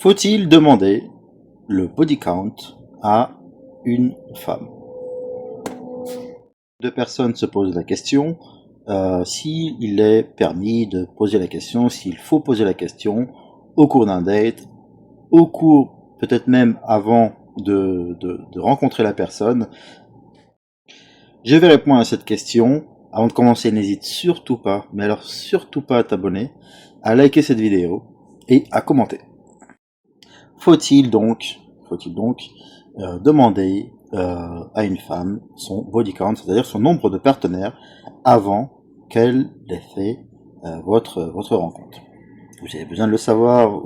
Faut-il demander le body count à une femme? Deux personnes se posent la question s'il est permis de poser la question, s'il faut poser la question au cours d'un date, au cours peut-être même avant de rencontrer la personne. Je vais répondre à cette question. Avant de commencer, n'hésite surtout pas, mais alors surtout pas à t'abonner, à liker cette vidéo et à commenter. Faut-il donc demander à une femme son body count, c'est-à-dire son nombre de partenaires, avant qu'elle ait fait votre rencontre? Vous avez besoin de le savoir,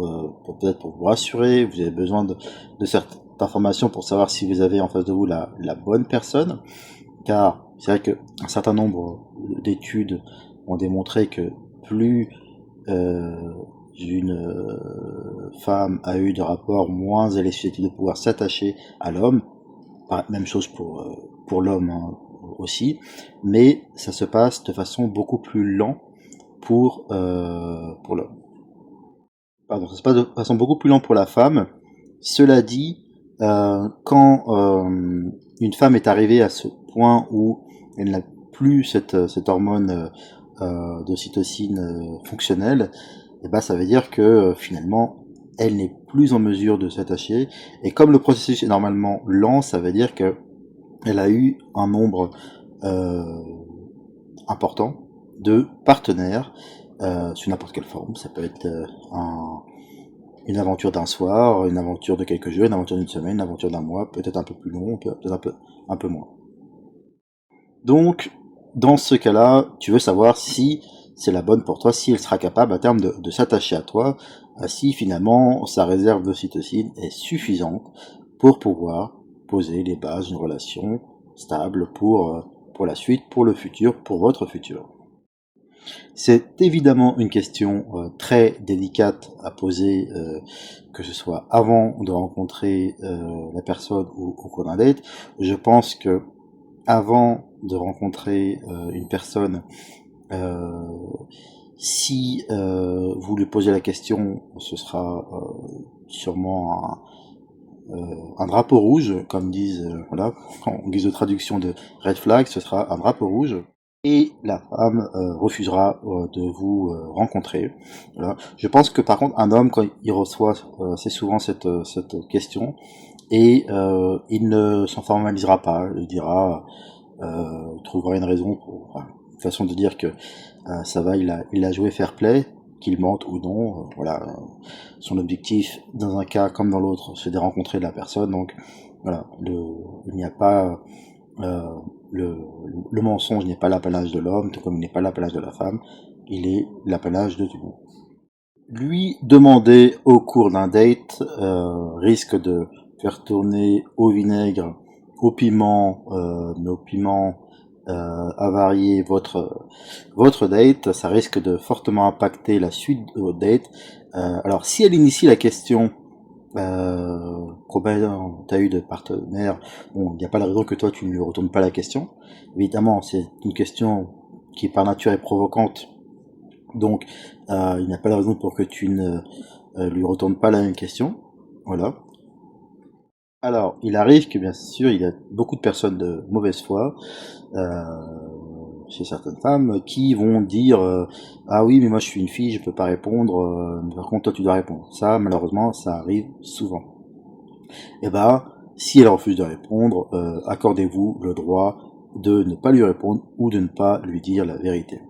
peut-être pour vous rassurer, vous avez besoin de cette information pour savoir si vous avez en face de vous la bonne personne, car c'est vrai qu'un certain nombre d'études ont démontré que plus une femme a eu de rapports, moins elle est susceptible de pouvoir s'attacher à l'homme. Même chose pour l'homme aussi, mais ça se passe de façon beaucoup plus lente pour l'homme. Pardon, ça se passe de façon beaucoup plus lente pour la femme. Cela dit, quand une femme est arrivée à ce point où elle n'a plus cette hormone d'ocytocine fonctionnelle, et ben ça veut dire que finalement elle n'est plus en mesure de s'attacher, et comme le processus est normalement lent, ça veut dire que elle a eu un nombre important de partenaires sous n'importe quelle forme. Ça peut être une aventure d'un soir, une aventure de quelques jours, une aventure d'une semaine, une aventure d'un mois, peut-être un peu plus long, peut-être un peu moins. Donc, dans ce cas-là, tu veux savoir si c'est la bonne pour toi, si elle sera capable à terme de s'attacher à toi, si finalement sa réserve d'ocytocine est suffisante pour pouvoir poser les bases d'une relation stable pour la suite, pour le futur, pour votre futur. C'est évidemment une question très délicate à poser, que ce soit avant de rencontrer la personne ou au cours d'un date. Je pense que avant de rencontrer une personne, si vous lui posez la question, ce sera sûrement un drapeau rouge, comme disent, voilà, en guise de traduction de red flag, ce sera un drapeau rouge. Et la femme refusera de vous rencontrer. Voilà. Je pense que par contre un homme, quand il reçoit assez souvent cette question, et il ne s'en formalisera pas, il dira, il trouvera une raison pour, enfin, une façon de dire que ça va, il a joué fair play, qu'il mente ou non, voilà. Son objectif dans un cas comme dans l'autre, c'est de rencontrer la personne, donc voilà, il n'y a pas le mensonge n'est pas l'apanage de l'homme, tout comme il n'est pas l'apanage de la femme, il est l'apanage de tout le monde. Lui demander au cours d'un date risque de faire tourner au vinaigre, au piment, mais au piment avarier votre date, ça risque de fortement impacter la suite de votre date. Alors si elle initie la question, combien t'as eu de partenaires, bon, il n'y a pas de raison que toi tu ne lui retournes pas la question. Évidemment, c'est une question qui par nature est provocante, donc il n'y a pas de raison pour que tu ne lui retournes pas la même question. Voilà. Alors, il arrive que bien sûr, il y a beaucoup de personnes de mauvaise foi chez certaines femmes qui vont dire ah oui, mais moi je suis une fille, je peux pas répondre, par contre toi tu dois répondre. Ça, malheureusement, ça arrive souvent. Et ben, si elle refuse de répondre, accordez-vous le droit de ne pas lui répondre ou de ne pas lui dire la vérité.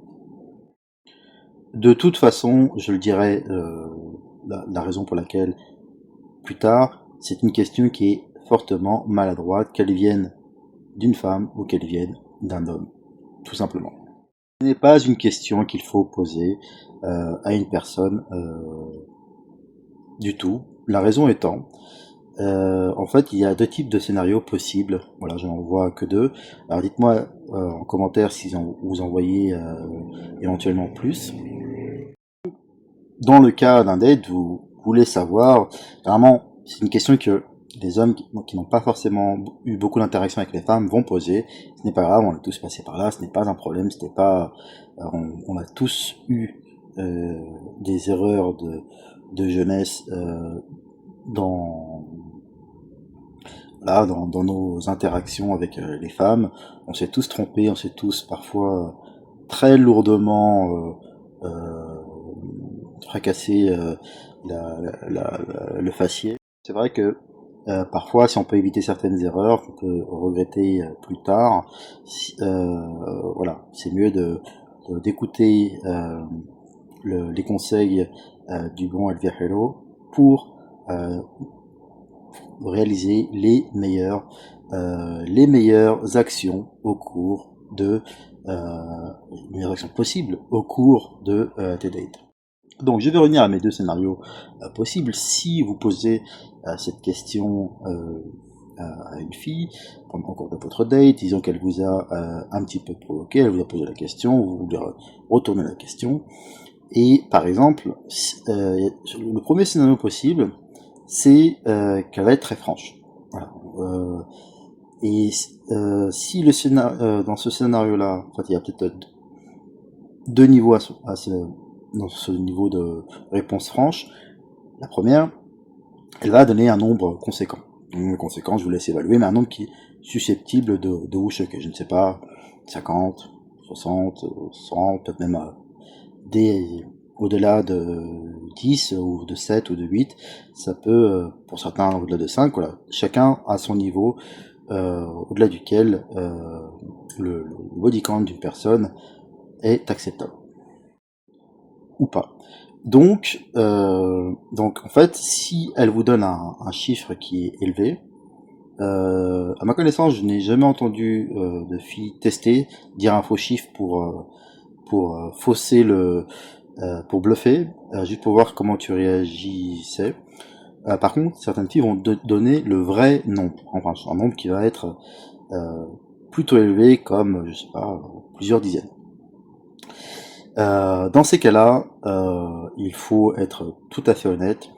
De toute façon, je le dirai, la raison pour laquelle plus tard, c'est une question qui est fortement maladroite, qu'elle vienne d'une femme ou qu'elle vienne d'un homme, tout simplement. Ce n'est pas une question qu'il faut poser à une personne du tout. La raison étant, en fait, il y a deux types de scénarios possibles. Voilà, j'en vois que deux. Alors dites-moi en commentaire si vous en voyez éventuellement plus. Dans le cas d'un date, vous voulez savoir, vraiment, c'est une question que les hommes qui n'ont pas forcément eu beaucoup d'interaction avec les femmes vont poser. Ce n'est pas grave, on est tous passés par là, ce n'est pas un problème, ce n'est pas, on a tous eu des erreurs de jeunesse dans, voilà, dans nos interactions avec les femmes, on s'est tous trompés, on s'est tous parfois très lourdement fracassé le faciès. C'est vrai que parfois, si on peut éviter certaines erreurs qu'on peut regretter plus tard, voilà, c'est mieux d'écouter les conseils du bon El Viajero pour réaliser les meilleures actions au cours de les meilleures actions possibles au cours de tes dates. Donc je vais revenir à mes deux scénarios possibles. Si vous posez cette question à une fille pendant le cours de votre date, disons qu'elle vous a un petit peu provoqué, elle vous a posé la question, vous lui retournez la question, et par exemple, le premier scénario possible, c'est qu'elle va être très franche. Voilà. Et si dans ce scénario-là, en fait, il y a peut-être deux niveaux dans ce niveau de réponse franche. La première, elle va donner un nombre conséquent. Un nombre conséquent, je vous laisse évaluer, mais un nombre qui est susceptible de vous choquer. Je ne sais pas, 50, 60, 100, peut-être même au-delà de 10 ou de 7 ou de 8, ça peut, pour certains, au-delà de 5, voilà. Chacun a son niveau, au-delà duquel le body count d'une personne est acceptable. Ou pas. Donc en fait, si elle vous donne un chiffre qui est élevé, à ma connaissance, je n'ai jamais entendu de fille tester, dire un faux chiffre pour fausser pour bluffer, juste pour voir comment tu réagissais. Par contre, certaines filles vont donner le vrai nombre, enfin un nombre qui va être plutôt élevé, comme je sais pas, plusieurs dizaines. Dans ces cas-là, il faut être tout à fait honnête.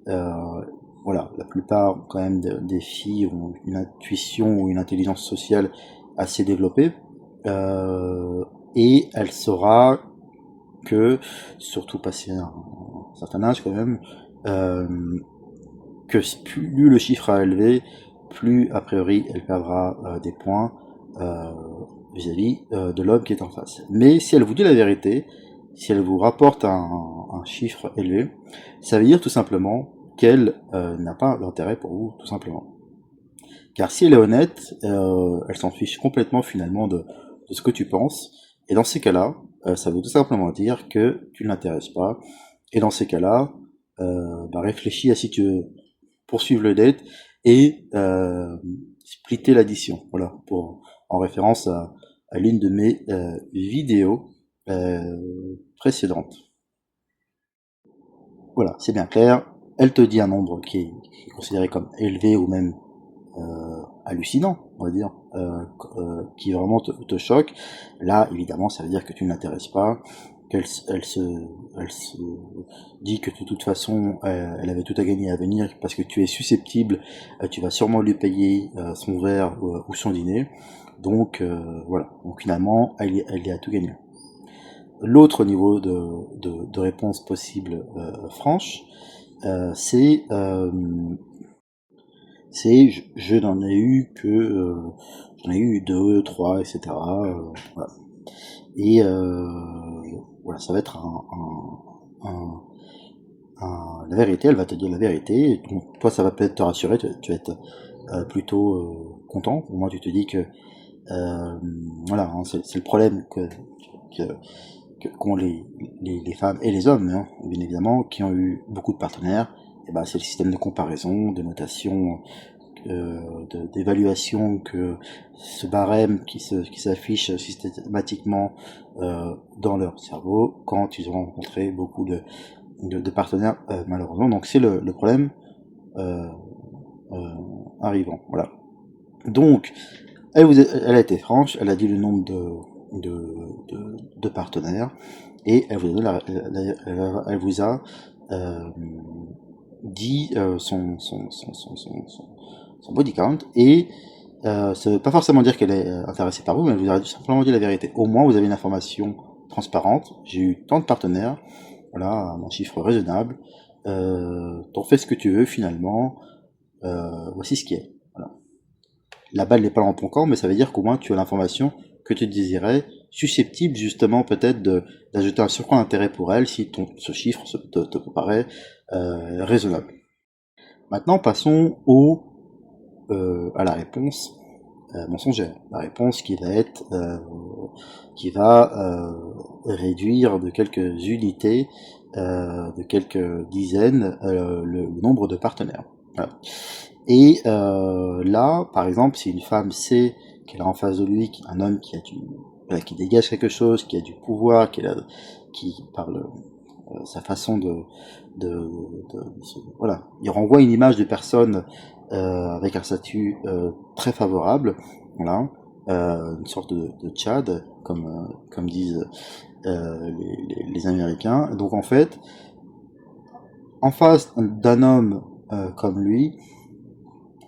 Voilà, la plupart quand même des filles ont une intuition ou une intelligence sociale assez développée, et elle saura que, surtout passé un certain âge quand même, que plus le chiffre a élevé, plus a priori elle perdra des points vis-à-vis de l'homme qui est en face. Mais si elle vous dit la vérité, si elle vous rapporte un chiffre élevé, ça veut dire tout simplement qu'elle n'a pas d'intérêt pour vous, tout simplement. Car si elle est honnête, elle s'en fiche complètement finalement de ce que tu penses, et dans ces cas-là, ça veut tout simplement dire que tu ne l'intéresses pas, et dans ces cas-là, réfléchis à si tu veux poursuivre le date et splitter l'addition, voilà, en référence à l'une de mes vidéos précédentes. Voilà, c'est bien clair. Elle te dit un nombre qui est considéré comme élevé ou même hallucinant, on va dire, qui vraiment te choque. Là, évidemment, ça veut dire que tu ne l'intéresses pas, qu'elle se dit que de toute façon, elle avait tout à gagner à venir parce que tu es susceptible, tu vas sûrement lui payer son verre ou son dîner. Donc voilà, donc finalement, elle y a tout gagné. L'autre niveau de réponse possible franche, c'est je n'en ai eu que j'en ai eu 2, 3, etc. Voilà. Et voilà, ça va être la vérité, elle va te dire la vérité. Donc, toi, ça va peut-être te rassurer, tu vas être plutôt content. Au moins, tu te dis que voilà, hein, c'est le problème qu'ont les femmes et les hommes, hein, bien évidemment, qui ont eu beaucoup de partenaires. Et ben, c'est le système de comparaison, de notation, d'évaluation, que ce barème qui s'affiche systématiquement dans leur cerveau quand ils ont rencontré beaucoup de partenaires, malheureusement. Donc c'est le problème arrivant. Voilà. Donc elle a été franche, elle a dit le nombre de partenaires, et elle vous a dit son body count, et ça veut pas forcément dire qu'elle est intéressée par vous, mais elle vous a simplement dit la vérité. Au moins vous avez une information transparente. J'ai eu tant de partenaires, voilà, un chiffre raisonnable, t'en fais ce que tu veux finalement, voici ce qui est. Voilà. La balle n'est pas dans ton camp, mais ça veut dire qu'au moins tu as l'information que tu désirais, susceptible justement peut-être d'ajouter un surcroît d'intérêt pour elle si ce chiffre te paraît raisonnable. Maintenant, passons à la réponse mensongère. La réponse qui va réduire de quelques unités, de quelques dizaines, le nombre de partenaires. Voilà. Et là, par exemple, si une femme sait qu'elle a en face de lui un homme qui dégage quelque chose, qui a du pouvoir, qui parle sa façon voilà, il renvoie une image de personne avec un statut très favorable, voilà, une sorte de Tchad, comme disent les Américains. Donc en fait, en face d'un homme comme lui,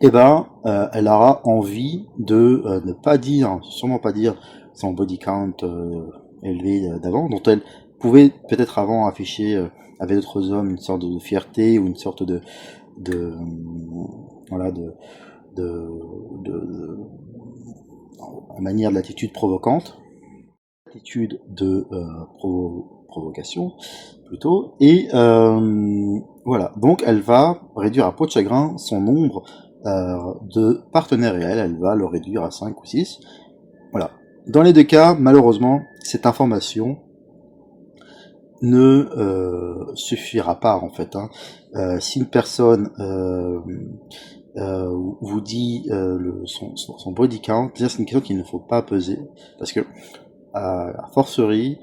eh ben, elle aura envie de ne pas dire, sûrement pas dire son body count élevé d'avant, dont elle pouvait peut-être avant afficher avec d'autres hommes une sorte de fierté ou une sorte de voilà en manière de l'attitude provocante, l'attitude de provocation plutôt, et voilà, donc elle va réduire à peau de chagrin son nombre de partenaires réels, elle va le réduire à 5 ou 6. Voilà. Dans les deux cas, malheureusement, cette information ne suffira pas en fait. Si une personne vous dit son body count, déjà c'est une question qu'il ne faut pas peser, parce que a fortiori,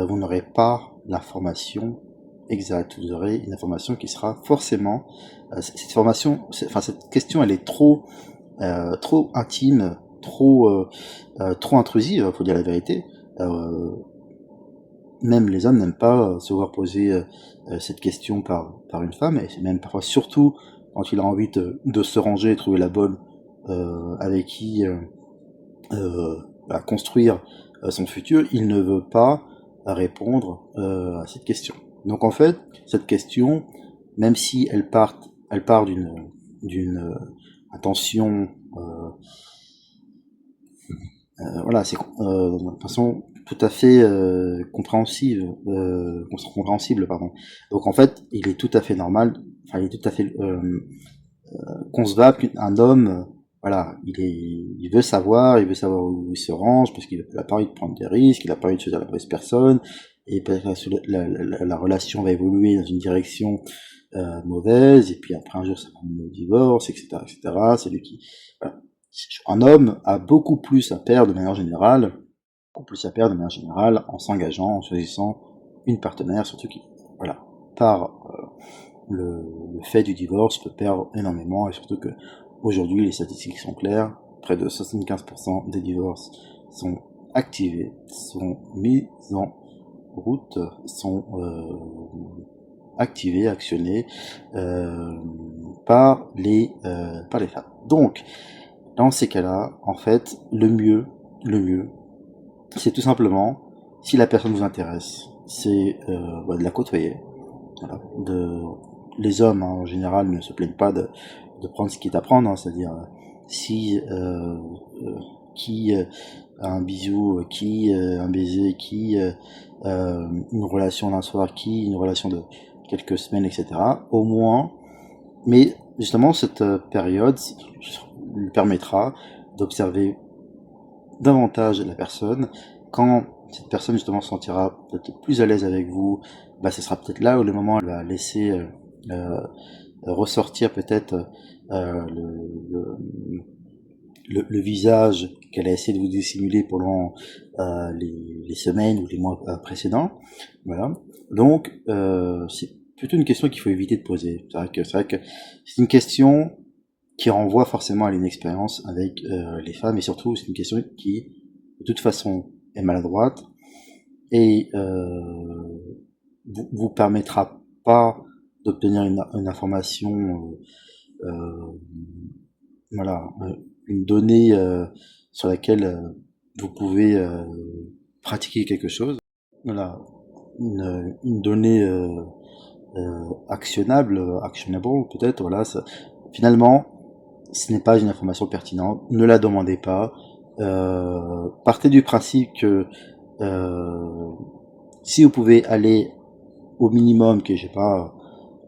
vous n'aurez pas l'information exacte, vous aurez une information qui sera forcément cette question elle est trop intime, trop intrusive, faut dire la vérité. Même les hommes n'aiment pas se voir poser cette question par une femme, et c'est même parfois surtout quand il a envie de se ranger et trouver la bonne avec qui construire son futur, il ne veut pas répondre à cette question. Donc en fait, cette question, même si elle part d'une intention voilà, c'est de façon tout à fait compréhensible, pardon. Donc en fait, il est tout à fait normal, enfin il est tout à fait concevable qu'un homme, voilà, il veut savoir où il se range, parce qu'il a pas envie de prendre des risques, il a pas envie de choisir la mauvaise personne, et peut-être que la relation va évoluer dans une direction mauvaise, et puis après un jour ça va mener au divorce, etc., etc. C'est lui qui, voilà. Un homme a beaucoup plus à perdre de manière générale, en s'engageant, en choisissant une partenaire, surtout qui, voilà, par le fait du divorce peut perdre énormément, et surtout que aujourd'hui les statistiques sont claires, près de 75% des divorces sont activés, sont mis en route, sont activés, actionnés par les femmes. Donc, dans ces cas-là, en fait, le mieux, c'est tout simplement, si la personne vous intéresse, c'est de la côtoyer. Voilà. Les hommes en général ne se plaignent pas de prendre ce qui est à prendre, c'est-à-dire si qui un bisou, qui un baiser, qui une relation d'un soir, qui une relation de quelques semaines, etc. Au moins, mais justement cette période lui permettra d'observer davantage la personne. Quand cette personne justement se sentira peut-être plus à l'aise avec vous, ce sera peut-être là où le moment elle va laisser ressortir peut-être le visage qu'elle a essayé de vous dissimuler pendant les semaines ou les mois précédents. Voilà. Donc c'est plutôt une question qu'il faut éviter de poser. C'est vrai que c'est une question qui renvoie forcément à l'inexpérience avec les femmes, et surtout c'est une question qui de toute façon est maladroite et vous permettra pas d'obtenir une information voilà, une donnée sur laquelle vous pouvez pratiquer quelque chose. Voilà, une donnée actionnable, actionable peut-être, voilà. Finalement, ce n'est pas une information pertinente, ne la demandez pas. Partez du principe que si vous pouvez aller au minimum, que je sais pas,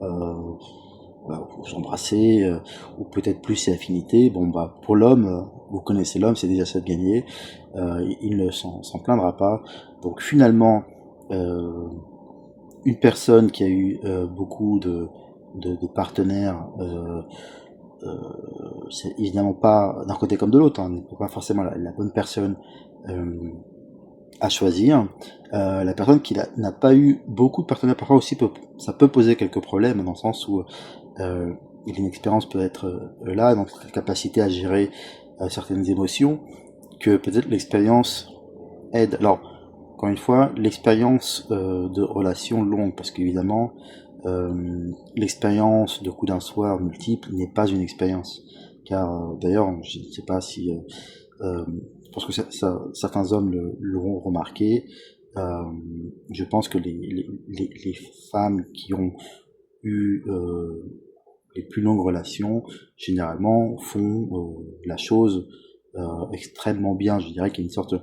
vous embrasser, ou peut-être plus si affinité, bon bah pour l'homme, vous connaissez l'homme, c'est déjà ça de gagner, il ne s'en plaindra pas. Donc finalement, une personne qui a eu beaucoup de partenaires, c'est évidemment pas d'un côté comme de l'autre, hein, pas forcément la bonne personne à choisir. La personne qui n'a pas eu beaucoup de partenaires, parfois aussi, ça peut poser quelques problèmes, dans le sens où l'inexpérience peut être là, donc la capacité à gérer certaines émotions, que peut-être l'expérience aide. Alors, encore une fois, l'expérience de relations longues, parce qu'évidemment, l'expérience de coups d'un soir multiple n'est pas une expérience. Car d'ailleurs, je ne sais pas si... je pense que certains hommes l'auront remarqué. Je pense que les femmes qui ont eu les plus longues relations, généralement, font la chose extrêmement bien. Je dirais qu'il y a une sorte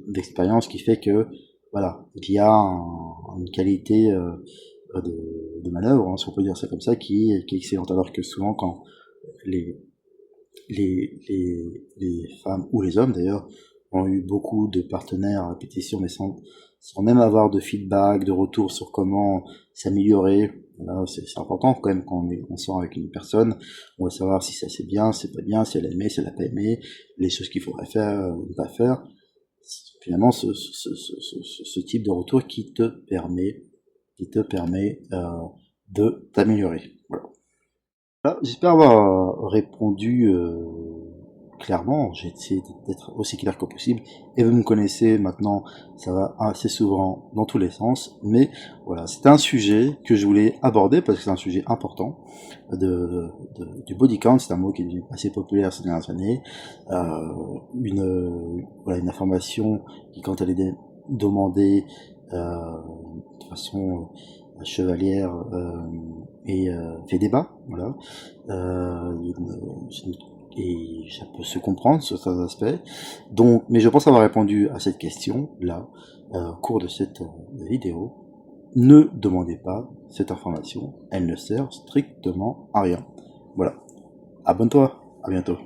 d'expérience qui fait que, voilà, il y a une qualité de manœuvre, hein, si on peut dire ça comme ça, qui est excellente. Alors que souvent, quand les, les femmes, ou les hommes d'ailleurs, ont eu beaucoup de partenaires à répétition, mais sans même avoir de feedback, de retour sur comment s'améliorer. Voilà, c'est important quand même quand on sort avec une personne, on va savoir si ça c'est bien, c'est pas bien, si elle a aimé, si elle a pas aimé, les choses qu'il faudrait faire ou ne pas faire. Finalement, ce type de retour qui te permet de t'améliorer. Voilà. Voilà, j'espère avoir répondu clairement. J'ai essayé d'être aussi clair que possible. Et vous me connaissez maintenant, ça va assez souvent dans tous les sens. Mais voilà, c'était un sujet que je voulais aborder parce que c'est un sujet important du body count. C'est un mot qui est devenu assez populaire ces dernières années. Une information qui, quand elle est demandée de façon chevalière, et fait débat, voilà. Et ça peut se comprendre sur certains aspects. Donc, mais je pense avoir répondu à cette question là au cours de cette vidéo. Ne demandez pas cette information, elle ne sert strictement à rien. Voilà. Abonne-toi, à bientôt.